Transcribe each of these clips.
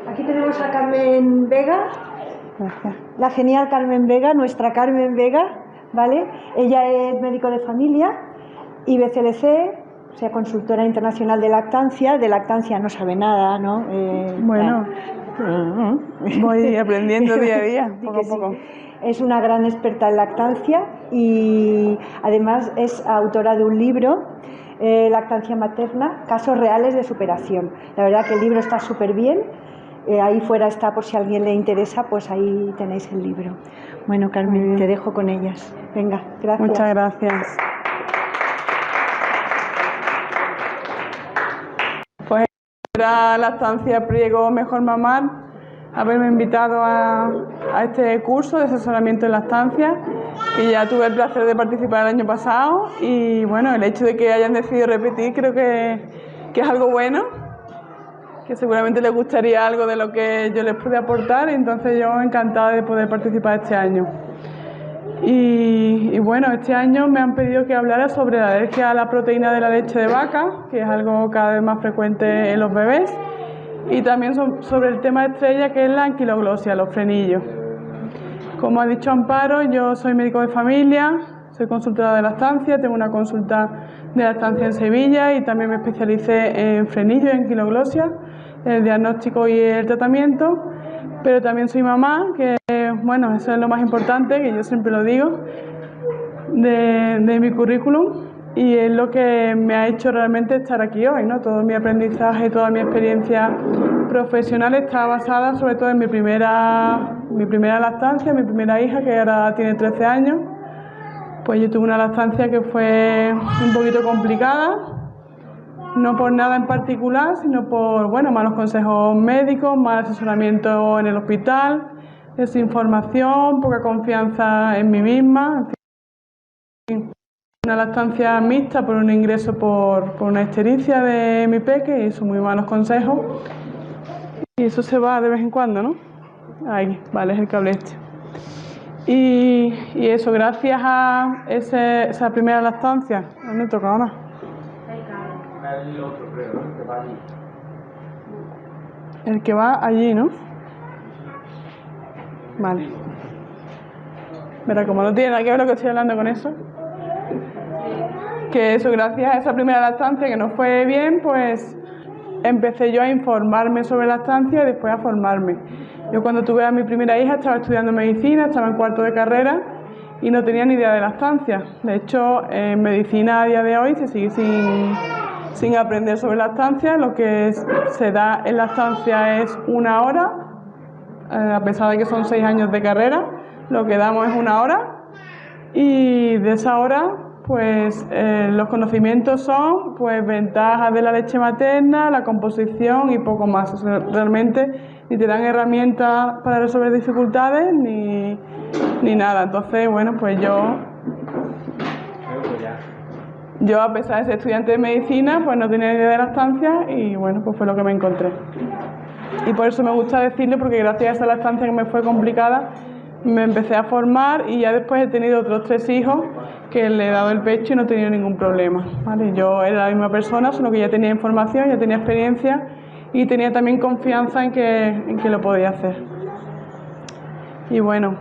Aquí tenemos a Carmen Vega. Gracias. La genial Carmen Vega, nuestra Carmen Vega, ¿vale? Ella es médico de familia y BCLC, o sea, consultora internacional de lactancia no sabe nada, ¿no? Bueno, voy aprendiendo día a día, poco a poco. Sí. Es una gran experta en lactancia y además es autora de un libro, Lactancia materna, casos reales de superación. La verdad que el libro está súper bien. Ahí fuera está, por si a alguien le interesa, pues ahí tenéis el libro. Bueno, Carmen, te dejo con ellas. Venga, gracias. Muchas gracias. Pues era Lactancia Priego Mejor Mamar, haberme invitado a este curso de asesoramiento en lactancia, que ya tuve el placer de participar el año pasado, y bueno, el hecho de que hayan decidido repetir creo que es algo bueno, que seguramente les gustaría algo de lo que yo les pude aportar, y entonces yo encantada de poder participar este año. Y bueno, este año me han pedido que hablara sobre la alergia a la proteína de la leche de vaca, que es algo cada vez más frecuente en los bebés, y también sobre el tema estrella, que es la anquiloglosia, los frenillos. Como ha dicho Amparo, yo soy médico de familia, soy consultora de lactancia, tengo una consulta de lactancia en Sevilla y también me especialicé en frenillos y anquiloglosia, el diagnóstico y el tratamiento, pero también soy mamá, que bueno, eso es lo más importante, que yo siempre lo digo, de mi currículum, y es lo que me ha hecho realmente estar aquí hoy, ¿no? Todo mi aprendizaje, toda mi experiencia profesional está basada sobre todo en mi primera lactancia, mi primera hija, que ahora tiene 13 años. Pues yo tuve una lactancia que fue un poquito complicada, no por nada en particular, sino por, bueno, malos consejos médicos, mal asesoramiento en el hospital, desinformación, poca confianza en mí misma, en fin, una lactancia mixta por un ingreso por una ictericia de mi peque, y eso, muy malos consejos. Y eso se va de vez en cuando, ¿no? Ahí, vale, es el cable este. Y eso, gracias a esa primera lactancia. ¿Dónde toca ahora? El otro, creo, ¿no? Que va allí. El que va allí, ¿no? Vale. Mira, como no tiene nada que ver lo que estoy hablando con eso. Que eso, gracias a esa primera lactancia que no fue bien, pues empecé yo a informarme sobre lactancia y después a formarme. Yo cuando tuve a mi primera hija estaba estudiando medicina, estaba en cuarto de carrera y no tenía ni idea de lactancia. De hecho, en medicina a día de hoy se sigue sin aprender sobre lactancia. Lo que se da en lactancia es 1 hora, a pesar de que son 6 años de carrera, lo que damos es 1 hora, y de esa hora pues los conocimientos son pues ventajas de la leche materna, la composición y poco más. O sea, realmente ni te dan herramientas para resolver dificultades ni nada. Entonces, bueno, pues yo a pesar de ser estudiante de medicina, pues no tenía ni idea de lactancia y bueno, pues fue lo que me encontré. Y por eso me gusta decirlo, porque gracias a esa lactancia que me fue complicada, me empecé a formar y ya después he tenido otros 3 hijos que le he dado el pecho y no he tenido ningún problema, ¿vale? Yo era la misma persona, solo que ya tenía información, ya tenía experiencia y tenía también confianza en que lo podía hacer. Y bueno,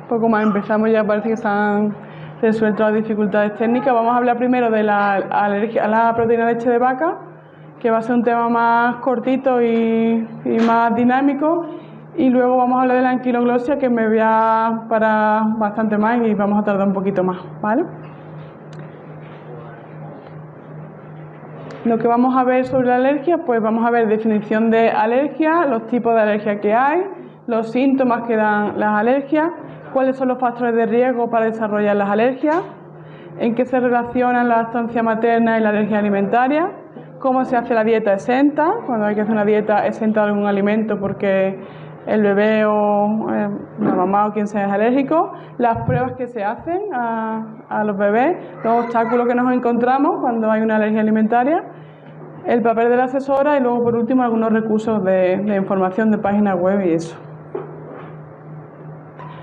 poco más, empezamos, ya parece que se han resuelto las dificultades técnicas. Vamos a hablar primero de la alergia a la proteína de leche de vaca, que va a ser un tema más cortito y más dinámico. Y luego vamos a hablar de la anquiloglosia, que me voy a parar bastante más y vamos a tardar un poquito más, ¿vale? Lo que vamos a ver sobre la alergia, pues vamos a ver definición de alergia, los tipos de alergia que hay, los síntomas que dan las alergias, cuáles son los factores de riesgo para desarrollar las alergias, en qué se relacionan la lactancia materna y la alergia alimentaria, cómo se hace la dieta exenta, cuando hay que hacer una dieta exenta de algún alimento porque el bebé o la mamá o quien sea es alérgico, las pruebas que se hacen a los bebés, los obstáculos que nos encontramos cuando hay una alergia alimentaria, el papel de la asesora y luego por último algunos recursos de información de páginas web y eso.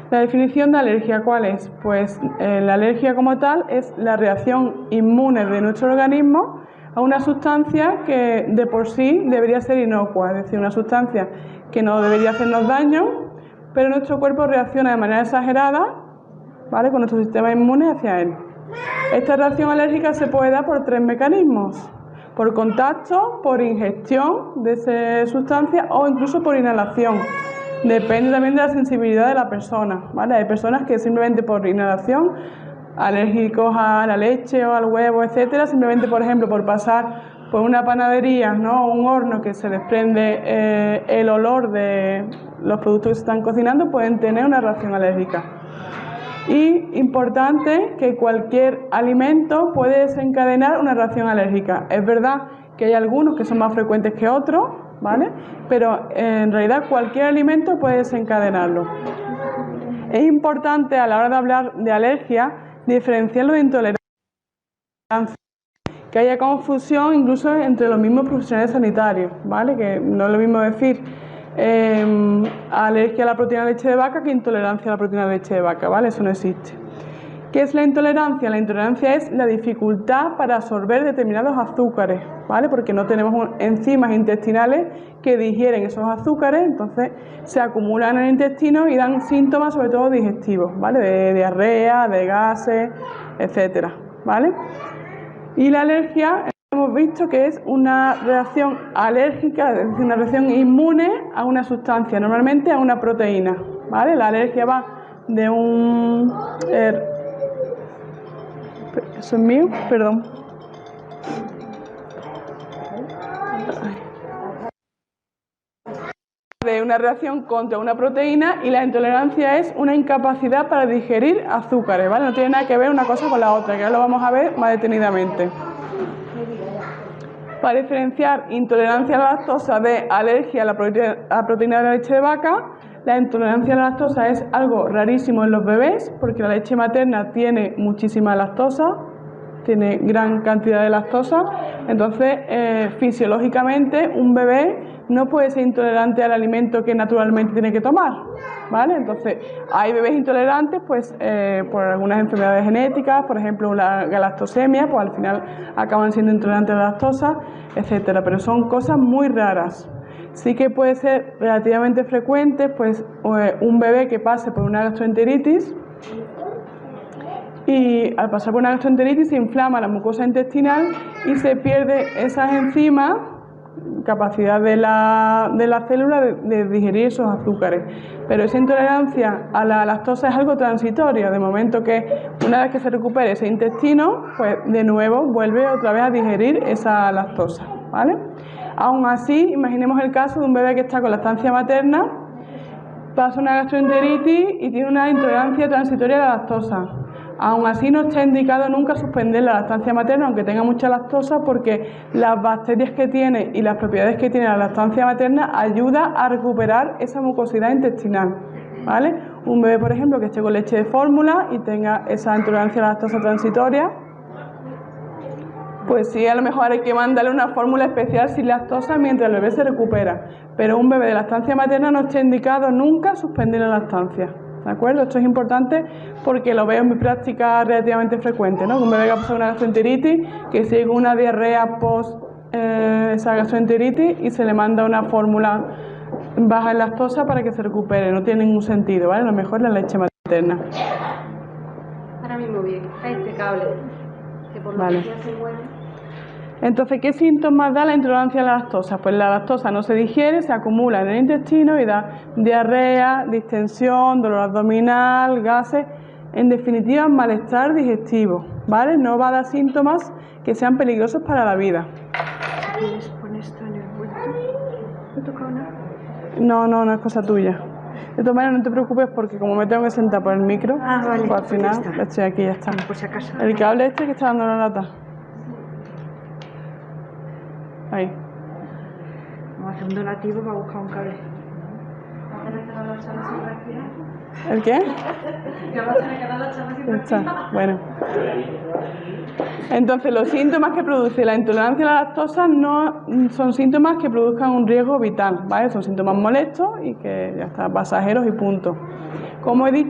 La definición de alergia, ¿cuál es? Pues la alergia como tal es la reacción inmune de nuestro organismo a una sustancia que de por sí debería ser inocua, es decir, una sustancia que no debería hacernos daño, pero nuestro cuerpo reacciona de manera exagerada, ¿vale?, con nuestro sistema inmune hacia él. Esta reacción alérgica se puede dar por 3 mecanismos: por contacto, por ingestión de esa sustancia o incluso por inhalación. Depende también de la sensibilidad de la persona, ¿vale? Hay personas que simplemente por inhalación, alérgicos a la leche o al huevo, etcétera, simplemente, por ejemplo, por pasar por una panadería, ¿no?, o un horno que se desprende el olor de los productos que se están cocinando, pueden tener una reacción alérgica. Y importante que cualquier alimento puede desencadenar una reacción alérgica. Es verdad que hay algunos que son más frecuentes que otros, ¿vale?, pero en realidad cualquier alimento puede desencadenarlo. Es importante a la hora de hablar de alergia diferenciarlo de intolerancia, que haya confusión incluso entre los mismos profesionales sanitarios, ¿vale?, que no es lo mismo decir alergia a la proteína de leche de vaca que intolerancia a la proteína de leche de vaca, ¿vale? Eso no existe. ¿Qué es la intolerancia? La intolerancia es la dificultad para absorber determinados azúcares, ¿vale?, porque no tenemos enzimas intestinales que digieren esos azúcares, entonces se acumulan en el intestino y dan síntomas sobre todo digestivos, ¿vale?, de diarrea, de gases, etcétera, ¿vale? Y la alergia hemos visto que es una reacción alérgica, es decir, una reacción inmune a una sustancia, normalmente a una proteína, ¿vale? La alergia va de un... ¿Eso es mío? Perdón. De una reacción contra una proteína, y la intolerancia es una incapacidad para digerir azúcares, ¿vale? No tiene nada que ver una cosa con la otra, que ahora lo vamos a ver más detenidamente. Para diferenciar intolerancia a la lactosa de alergia a la proteína de la leche de vaca, la intolerancia a la lactosa es algo rarísimo en los bebés, porque la leche materna tiene muchísima lactosa, tiene gran cantidad de lactosa, entonces fisiológicamente un bebé no puede ser intolerante al alimento que naturalmente tiene que tomar, ¿vale? Entonces hay bebés intolerantes pues por algunas enfermedades genéticas, por ejemplo la galactosemia, pues al final acaban siendo intolerantes a la lactosa, etcétera, pero son cosas muy raras. Sí que puede ser relativamente frecuente pues un bebé que pase por una gastroenteritis, y al pasar por una gastroenteritis se inflama la mucosa intestinal y se pierde esas enzimas, capacidad de la célula de digerir esos azúcares. Pero esa intolerancia a la lactosa es algo transitorio, de momento que una vez que se recupere ese intestino, pues de nuevo vuelve otra vez a digerir esa lactosa, ¿vale? Aún así, imaginemos el caso de un bebé que está con lactancia materna, pasa una gastroenteritis y tiene una intolerancia transitoria a la lactosa. Aún así no está indicado nunca suspender la lactancia materna, aunque tenga mucha lactosa, porque las bacterias que tiene y las propiedades que tiene la lactancia materna ayuda a recuperar esa mucosidad intestinal, ¿vale? Un bebé, por ejemplo, que esté con leche de fórmula y tenga esa intolerancia a la lactosa transitoria, pues sí, a lo mejor hay que mandarle una fórmula especial sin lactosa mientras el bebé se recupera, pero un bebé de lactancia materna no está indicado nunca suspender la lactancia. ¿De acuerdo? Esto es importante porque lo veo en mi práctica relativamente frecuente, ¿no? Un bebé que ha pasado una gastroenteritis, que sigue una diarrea post esa gastroenteritis y se le manda una fórmula baja en lactosa para que se recupere. No tiene ningún sentido, ¿vale? Lo mejor es la leche materna. Ahora mismo bien, este cable, que por lo que sea se mueve. Entonces, ¿qué síntomas da la intolerancia a la lactosa? Pues la lactosa no se digiere, se acumula en el intestino y da diarrea, distensión, dolor abdominal, gases, en definitiva, malestar digestivo, ¿vale? No va a dar síntomas que sean peligrosos para la vida. ¿Quieres poner esto en el vuelto? ¿No he tocado nada? No es cosa tuya. De todas maneras, no te preocupes porque como me tengo que sentar por el micro, vale, pues al final estoy aquí y ya está. Por si acaso. El cable este que está dando la lata. Ahí. Vamos a hacer un donativo para buscar un cable. ¿El qué? Está. Bueno. Entonces, los síntomas que produce la intolerancia a la lactosa no son síntomas que produzcan un riesgo vital, ¿vale? Son síntomas molestos y que ya está, pasajeros y punto. Como he dicho,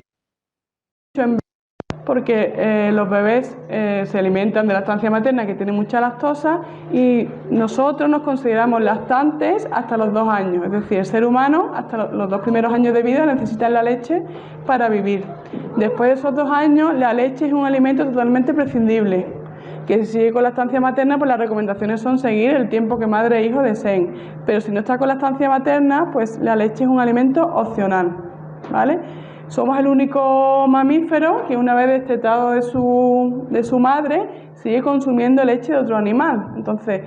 porque los bebés se alimentan de lactancia materna que tiene mucha lactosa y nosotros nos consideramos lactantes hasta los 2 años, es decir, el ser humano hasta los 2 primeros años de vida necesita la leche para vivir. Después de esos 2 años la leche es un alimento totalmente prescindible, que si sigue con lactancia materna pues las recomendaciones son seguir el tiempo que madre e hijo deseen, pero si no está con lactancia materna pues la leche es un alimento opcional, ¿vale? Somos el único mamífero que una vez destetado de su madre sigue consumiendo leche de otro animal. Entonces,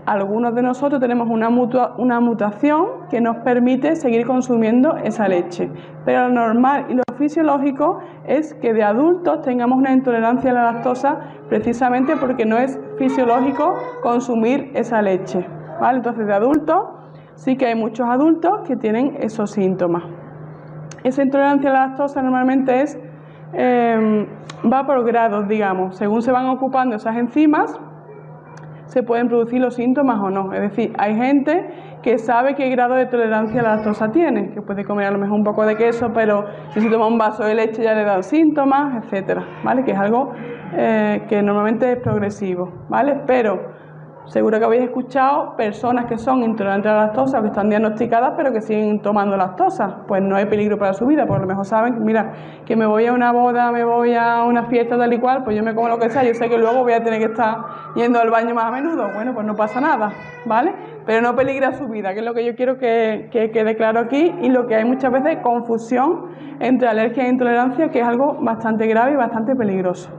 algunos de nosotros tenemos una mutación que nos permite seguir consumiendo esa leche. Pero lo normal y lo fisiológico es que de adultos tengamos una intolerancia a la lactosa precisamente porque no es fisiológico consumir esa leche, ¿vale? Entonces, de adultos sí que hay muchos adultos que tienen esos síntomas. Esa intolerancia a la lactosa normalmente va por grados, digamos. Según se van ocupando esas enzimas, se pueden producir los síntomas o no. Es decir, hay gente que sabe qué grado de tolerancia a la lactosa tiene, que puede comer a lo mejor un poco de queso, pero si se toma un vaso de leche ya le dan síntomas, etcétera, ¿vale? Que es algo que normalmente es progresivo, ¿vale? Pero seguro que habéis escuchado personas que son intolerantes a la lactosa o que están diagnosticadas pero que siguen tomando lactosa. Pues no hay peligro para su vida, porque a lo mejor saben que, mira, que me voy a una boda, me voy a una fiesta tal y cual, pues yo me como lo que sea, yo sé que luego voy a tener que estar yendo al baño más a menudo. Bueno, pues no pasa nada, ¿vale? Pero no peligra su vida, que es lo que yo quiero que quede claro aquí, y lo que hay muchas veces confusión entre alergia e intolerancia, que es algo bastante grave y bastante peligroso.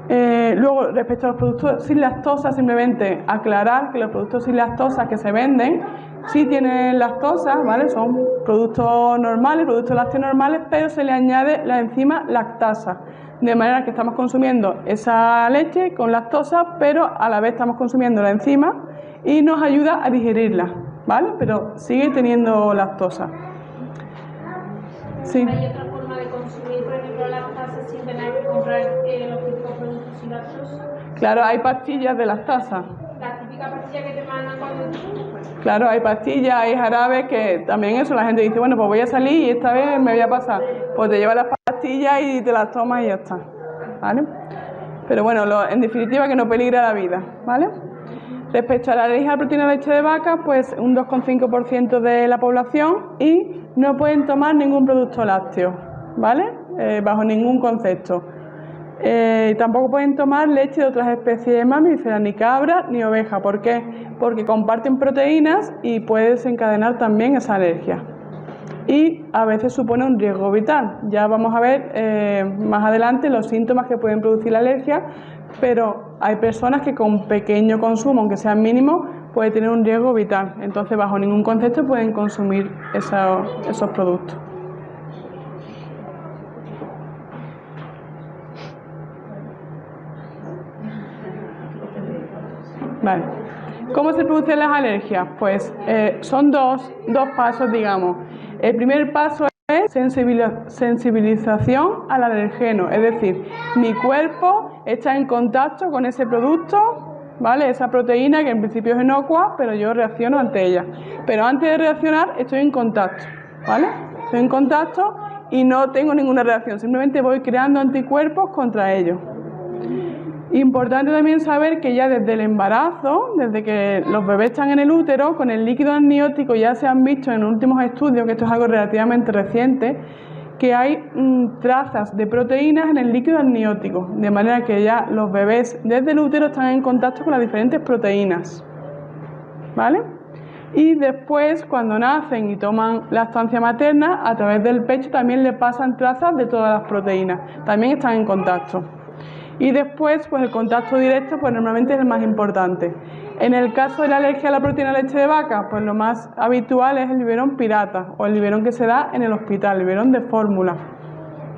Luego, respecto a los productos sin lactosa, simplemente aclarar que los productos sin lactosa que se venden sí tienen lactosa, ¿vale? Son productos normales, productos lácteos normales, pero se le añade la enzima lactasa, de manera que estamos consumiendo esa leche con lactosa, pero a la vez estamos consumiendo la enzima y nos ayuda a digerirla, ¿vale? Pero sigue teniendo lactosa. Sí. ¿Hay otra forma de consumir, por ejemplo, lactasa sin tener que comprar los típicos productos sin lactosa? Claro, hay pastillas de lactasa. La típica pastilla que te mandan cuando tú... Claro, hay pastillas, hay jarabes, que también eso, la gente dice, bueno, pues voy a salir y esta vez me voy a pasar. Pues te llevas las pastillas y te las tomas y ya está, ¿vale? Pero bueno, en definitiva que no peligra la vida, ¿vale? Respecto a la alergia a la proteína de leche de vaca, pues un 2,5% de la población, y no pueden tomar ningún producto lácteo, ¿vale? Bajo ningún concepto. Tampoco pueden tomar leche de otras especies de mamíferas, ni cabra ni oveja. ¿Por qué? Porque comparten proteínas y puede desencadenar también esa alergia. Y a veces supone un riesgo vital. Ya vamos a ver más adelante los síntomas que pueden producir la alergia, pero hay personas que con pequeño consumo, aunque sea mínimo, puede tener un riesgo vital. Entonces, bajo ningún concepto pueden consumir esos productos. Vale. ¿Cómo se producen las alergias? Pues son dos pasos, digamos. El primer paso es sensibilización al alergeno, es decir, mi cuerpo está en contacto con ese producto, ¿vale? Esa proteína que en principio es inocua, pero yo reacciono ante ella. Pero antes de reaccionar estoy en contacto, ¿vale? Estoy en contacto y no tengo ninguna reacción, simplemente voy creando anticuerpos contra ello. Importante también saber que ya desde el embarazo, desde que los bebés están en el útero, con el líquido amniótico ya se han visto en últimos estudios, que esto es algo relativamente reciente, que hay trazas de proteínas en el líquido amniótico, de manera que ya los bebés desde el útero están en contacto con las diferentes proteínas, ¿vale? Y después, cuando nacen y toman lactancia materna, a través del pecho también le pasan trazas de todas las proteínas, también están en contacto. Y después, pues el contacto directo, pues normalmente es el más importante. En el caso de la alergia a la proteína de leche de vaca, pues lo más habitual es el biberón pirata, o el biberón que se da en el hospital, el biberón de fórmula,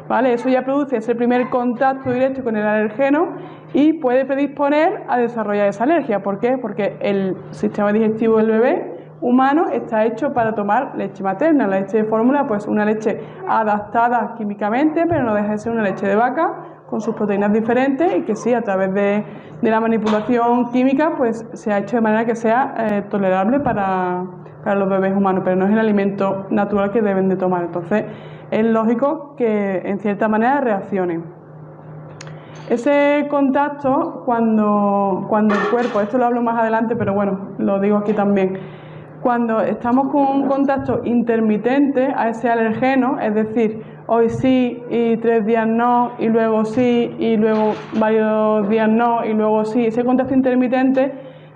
¿vale? Eso ya produce ese primer contacto directo con el alergeno y puede predisponer a desarrollar esa alergia. ¿Por qué? Porque el sistema digestivo del bebé humano está hecho para tomar leche materna. La leche de fórmula, pues una leche adaptada químicamente, pero no deja de ser una leche de vaca con sus proteínas diferentes, y que sí, a través de la manipulación química, pues se ha hecho de manera que sea tolerable para para los bebés humanos, pero no es el alimento natural que deben de tomar. Entonces es lógico que en cierta manera reaccionen. Ese contacto, cuando el cuerpo, esto lo hablo más adelante, pero bueno, lo digo aquí también, cuando estamos con un contacto intermitente a ese alergeno, es decir, hoy sí y 3 días no, y luego sí, y luego varios días no, y luego sí, ese contacto intermitente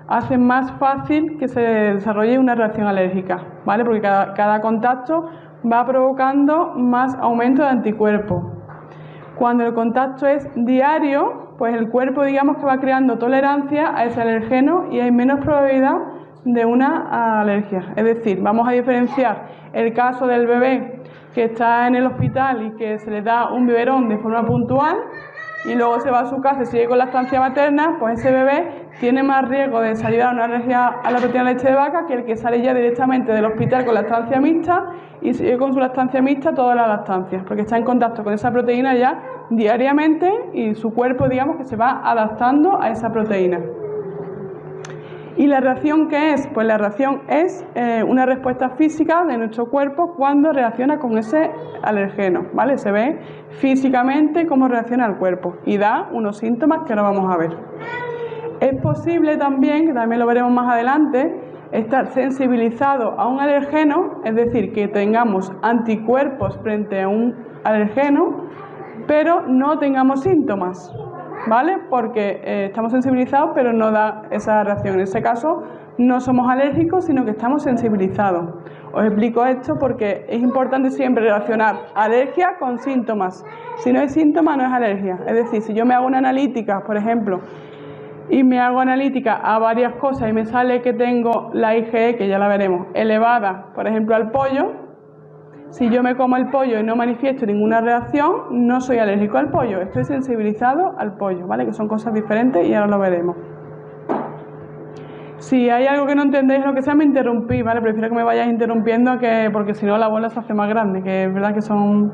hace más fácil que se desarrolle una reacción alérgica, ¿vale? Porque cada contacto va provocando más aumento de anticuerpos. Cuando el contacto es diario, pues el cuerpo, digamos, que va creando tolerancia a ese alergeno y hay menos probabilidad de una alergia. Es decir, vamos a diferenciar el caso del bebé que está en el hospital y que se le da un biberón de forma puntual y luego se va a su casa y sigue con la lactancia materna, pues ese bebé tiene más riesgo de desarrollar una alergia a la proteína de leche de vaca que el que sale ya directamente del hospital con lactancia mixta y sigue con su lactancia mixta toda la lactancia, porque está en contacto con esa proteína ya diariamente y su cuerpo, digamos, que se va adaptando a esa proteína. ¿Y la reacción qué es? Pues la reacción es una respuesta física de nuestro cuerpo cuando reacciona con ese alergeno, ¿vale? Se ve físicamente cómo reacciona el cuerpo y da unos síntomas que ahora vamos a ver. Es posible también, que también lo veremos más adelante, estar sensibilizado a un alergeno, es decir, que tengamos anticuerpos frente a un alergeno, pero no tengamos síntomas, ¿vale? Porque estamos sensibilizados pero no da esa reacción. En ese caso no somos alérgicos, sino que estamos sensibilizados. Os explico esto porque es importante siempre relacionar alergia con síntomas. Si no hay síntomas no es alergia. Es decir, si yo me hago una analítica, por ejemplo, y me hago analítica a varias cosas y me sale que tengo la IgE, que ya la veremos, elevada, por ejemplo, al pollo, si yo me como el pollo y no manifiesto ninguna reacción, no soy alérgico al pollo, estoy sensibilizado al pollo, ¿vale? Que son cosas diferentes y ahora lo veremos. Si hay algo que no entendéis, lo que sea, me interrumpís, ¿vale? Prefiero que me vayáis interrumpiendo porque si no la bola se hace más grande, que es verdad que son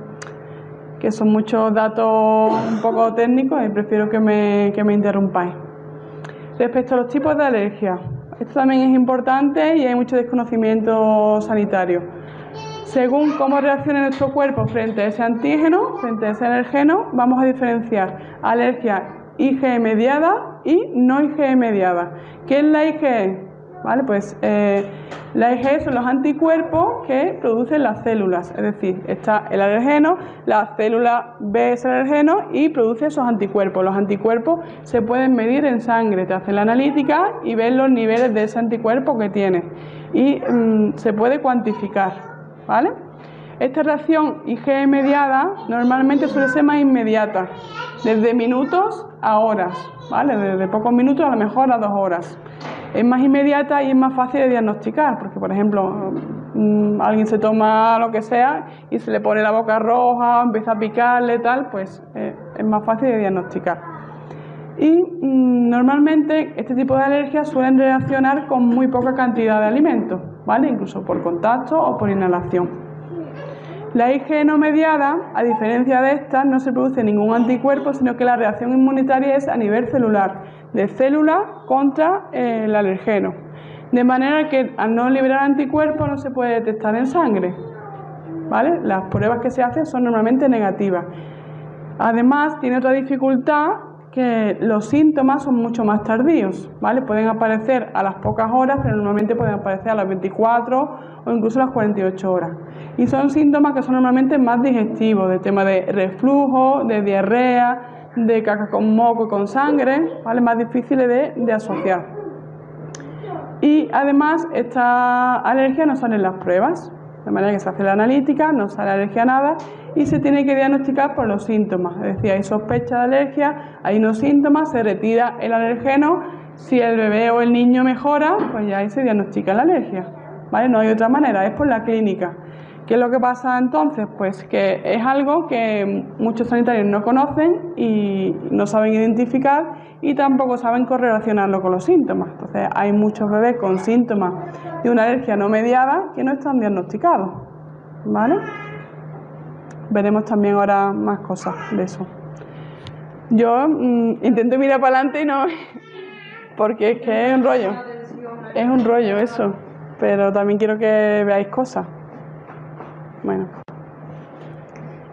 muchos datos un poco técnicos y prefiero que me interrumpáis. Respecto a los tipos de alergia, esto también es importante y hay mucho desconocimiento sanitario. Según cómo reacciona nuestro cuerpo frente a ese antígeno, frente a ese alergeno, vamos a diferenciar alergia IgE mediada y no IgE mediada. ¿Qué es la IgE? ¿Vale? Pues la IgE son los anticuerpos que producen las células, es decir, está el alergeno, la célula ve ese alergeno y produce esos anticuerpos. Los anticuerpos se pueden medir en sangre, te hacen la analítica y ves los niveles de ese anticuerpo que tienes y se puede cuantificar, ¿vale? Esta reacción IgE mediada normalmente suele ser más inmediata, desde minutos a horas, ¿vale? Desde pocos minutos a lo mejor a 2 horas. Es más inmediata y es más fácil de diagnosticar, porque por ejemplo alguien se toma lo que sea y se le pone la boca roja, empieza a picarle tal, pues es más fácil de diagnosticar. Y normalmente este tipo de alergias suelen reaccionar con muy poca cantidad de alimentos, ¿vale? Incluso por contacto o por inhalación. La IgE no mediada, a diferencia de estas, no se produce ningún anticuerpo, sino que la reacción inmunitaria es a nivel celular, de célula contra el alergeno. De manera que al no liberar anticuerpos no se puede detectar en sangre, ¿vale? Las pruebas que se hacen son normalmente negativas. Además, tiene otra dificultad, que los síntomas son mucho más tardíos, ¿vale? Pueden aparecer a las pocas horas, pero normalmente pueden aparecer a las 24 o incluso a las 48 horas. Y son síntomas que son normalmente más digestivos, de tema de reflujo, de diarrea, de caca con moco y con sangre, ¿vale? Más difíciles de asociar. Y además, esta alergia no sale en las pruebas, de manera que se hace la analítica, no sale alergia a nada y se tiene que diagnosticar por los síntomas. Es decir, hay sospecha de alergia, hay unos síntomas, se retira el alergeno, si el bebé o el niño mejora, pues ya ahí se diagnostica la alergia, ¿vale? No hay otra manera, es por la clínica. ¿Qué es lo que pasa entonces? Pues que es algo que muchos sanitarios no conocen y no saben identificar y tampoco saben correlacionarlo con los síntomas. Entonces hay muchos bebés con síntomas de una alergia no mediada que no están diagnosticados, ¿vale? Veremos también ahora más cosas de eso. Yo intento mirar para adelante y no, porque es que es un rollo eso. pero también quiero que veáis cosas. Bueno.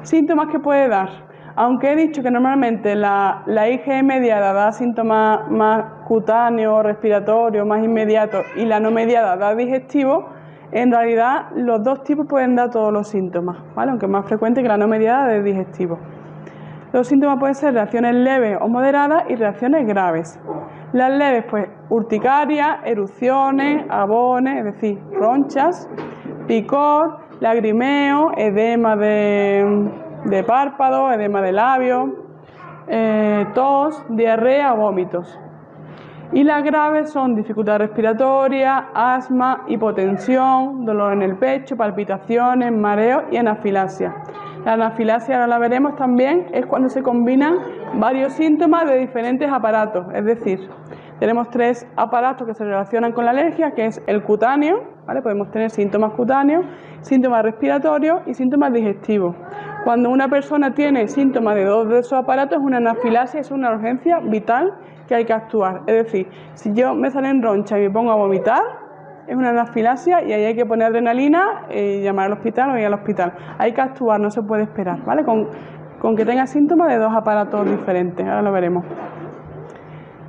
Síntomas que puede dar. Aunque he dicho que normalmente la IgE mediada da síntomas más cutáneos, respiratorios, más inmediatos, y la no mediada da digestivo, en realidad los dos tipos pueden dar todos los síntomas, ¿vale? Aunque es más frecuente que la no mediada de digestivo. Los síntomas pueden ser reacciones leves o moderadas y reacciones graves. Las leves, pues urticaria, erupciones, abones, es decir, ronchas, picor, lagrimeo, edema de párpado, edema de labios, tos, diarrea o vómitos. Y las graves son dificultad respiratoria, asma, hipotensión, dolor en el pecho, palpitaciones, mareo y anafilaxia. La anafilaxia, ahora la veremos también, es cuando se combinan varios síntomas de diferentes aparatos. Es decir, tenemos 3 aparatos que se relacionan con la alergia, que es el cutáneo, ¿vale? Podemos tener síntomas cutáneos, síntomas respiratorios y síntomas digestivos. Cuando una persona tiene síntomas de 2 de esos aparatos, es una anafilaxia, es una urgencia vital que hay que actuar. Es decir, si yo me salen ronchas y me pongo a vomitar, es una anafilaxia y ahí hay que poner adrenalina y llamar al hospital o ir al hospital. Hay que actuar, no se puede esperar, ¿vale? Con que tenga síntomas de 2 aparatos diferentes, ahora lo veremos.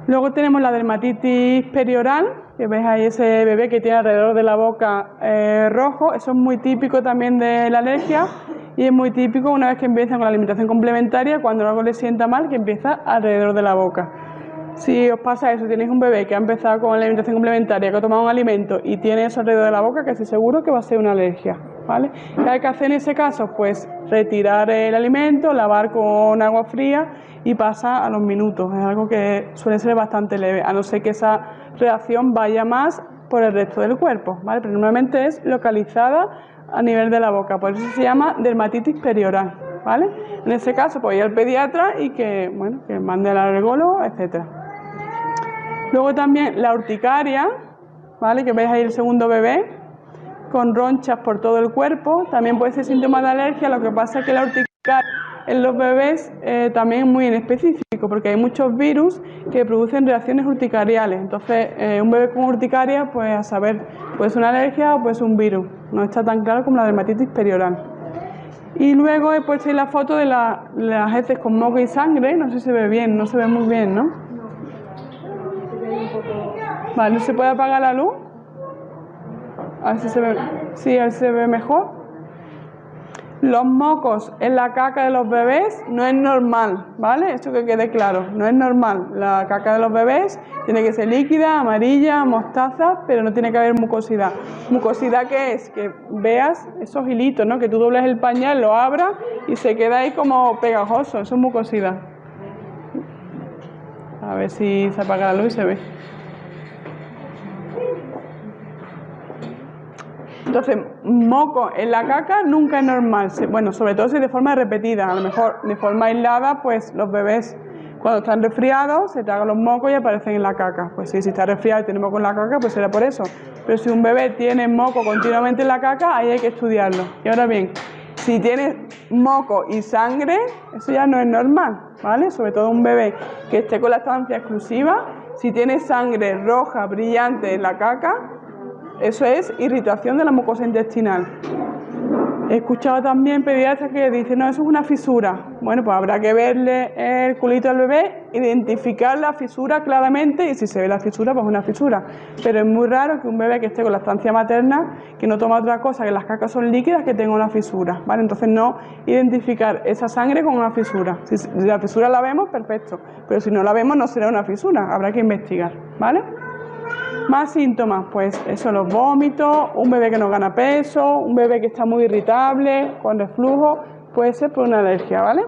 Luego tenemos la dermatitis perioral, que veis ahí ese bebé que tiene alrededor de la boca rojo. Eso es muy típico también de la alergia y es muy típico una vez que empiezan con la alimentación complementaria, cuando algo les sienta mal, que empieza alrededor de la boca. Si os pasa eso, tenéis un bebé que ha empezado con la alimentación complementaria, que ha tomado un alimento y tiene eso alrededor de la boca, casi seguro que va a ser una alergia, ¿vale? ¿Qué hay que hacer en ese caso? Pues retirar el alimento, lavar con agua fría y pasa a los minutos. Es algo que suele ser bastante leve, a no ser que esa reacción vaya más por el resto del cuerpo, ¿vale? Pero normalmente es localizada a nivel de la boca, por eso se llama dermatitis perioral, ¿vale? En ese caso, pues ir al pediatra y que mande al alergólogo, etcétera. Luego también la urticaria, ¿vale? Que veis ahí el segundo bebé, con ronchas por todo el cuerpo, también puede ser síntoma de alergia. Lo que pasa es que la urticaria en los bebés también es muy inespecífico, porque hay muchos virus que producen reacciones urticariales. Entonces, un bebé con urticaria, pues a saber, puede ser una alergia o puede ser un virus. No está tan claro como la dermatitis perioral. Y luego he puesto ahí la foto de las heces con moco y sangre. No sé si se ve bien, no se ve muy bien, ¿no? Vale, ¿no se puede apagar la luz? A ver si se ve, sí, a ver si se ve mejor. Los mocos en la caca de los bebés no es normal, ¿vale? Esto que quede claro, no es normal. La caca de los bebés tiene que ser líquida, amarilla, mostaza, pero no tiene que haber mucosidad. ¿Mucosidad qué es? Que veas esos hilitos, ¿no? Que tú dobles el pañal, lo abras y se queda ahí como pegajoso. Eso es mucosidad. A ver si se apaga la luz y se ve. Entonces, moco en la caca nunca es normal. Bueno, sobre todo si de forma repetida. A lo mejor de forma aislada, pues los bebés cuando están resfriados se tragan los mocos y aparecen en la caca. Pues sí, si está resfriado y tiene moco en la caca, pues será por eso. Pero si un bebé tiene moco continuamente en la caca, ahí hay que estudiarlo. Y ahora bien, si tiene moco y sangre, eso ya no es normal, ¿vale? Sobre todo un bebé que esté con lactancia exclusiva, si tiene sangre roja brillante en la caca, eso es irritación de la mucosa intestinal. He escuchado también pediatras que dicen, no, eso es una fisura. Bueno, pues habrá que verle el culito al bebé, identificar la fisura claramente y si se ve la fisura, pues una fisura. Pero es muy raro que un bebé que esté con lactancia materna, que no toma otra cosa, que las cacas son líquidas, que tenga una fisura, ¿vale? Entonces no identificar esa sangre con una fisura. Si la fisura la vemos, perfecto. Pero si no la vemos, no será una fisura. Habrá que investigar, ¿vale? Más síntomas, pues eso, los vómitos, un bebé que no gana peso, un bebé que está muy irritable, con reflujo, puede ser por una alergia, ¿vale?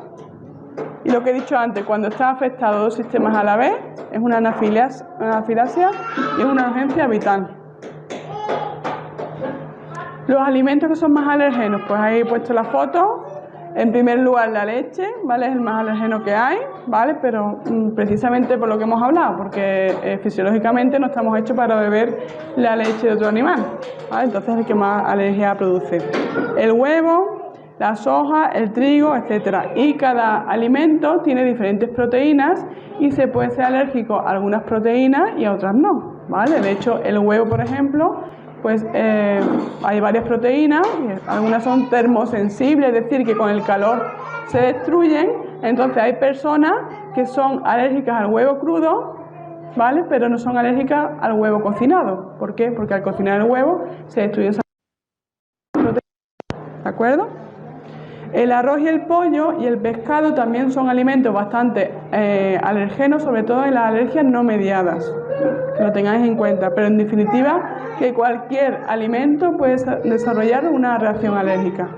Y lo que he dicho antes, cuando están afectados 2 sistemas a la vez, es una anafilaxia y es una urgencia vital. Los alimentos que son más alergenos, pues ahí he puesto la foto. En primer lugar, la leche, ¿vale? Es el más alergeno que hay, ¿vale? Pero precisamente por lo que hemos hablado, porque fisiológicamente no estamos hechos para beber la leche de otro animal, ¿vale? Entonces es el que más alergia produce. El huevo, la soja, el trigo, etcétera. Y cada alimento tiene diferentes proteínas y se puede ser alérgico a algunas proteínas y a otras no, ¿vale? De hecho, el huevo, por ejemplo, pues hay varias proteínas, algunas son termosensibles, es decir, que con el calor se destruyen. Entonces hay personas que son alérgicas al huevo crudo, ¿vale? Pero no son alérgicas al huevo cocinado. ¿Por qué? Porque al cocinar el huevo se destruyen esas proteínas, ¿de acuerdo? El arroz y el pollo y el pescado también son alimentos bastante alergenos, sobre todo en las alergias no mediadas, que lo tengáis en cuenta, pero en definitiva que cualquier alimento puede desarrollar una reacción alérgica.